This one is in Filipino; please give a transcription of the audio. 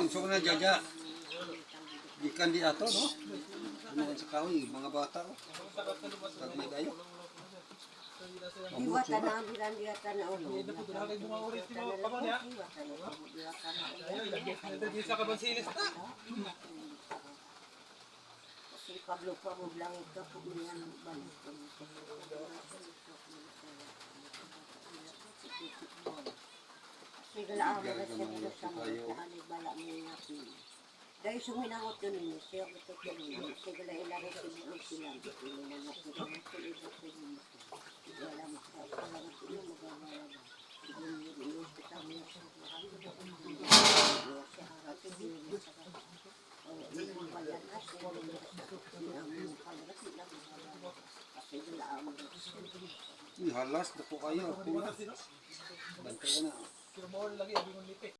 So na jaja. Gikan di ato, no? Ano sa kahoy, mga bata, oh. Pag may gayo. Iwata na ang bilang-iwata na ulo. Kasi Pablo pa mo lang ito, puglihan mo balik. Kasi galaan mo na siya nila sa mga bala mo yung natin. Dahil suminangot yun niya, siya matutulungan. Kasi gala ilari sila ang sila. Suminangot yun niya, sila sa sila. Wala mo sa palagat yun, magagawa na. Siguro yun yung kita mo yung sa lahat. Siya harating yun yung sa lahat. Yung bayan na, siya yung yung palagat nila. Kasi galaan mo na siya. Halas na po kayo. Bantay na.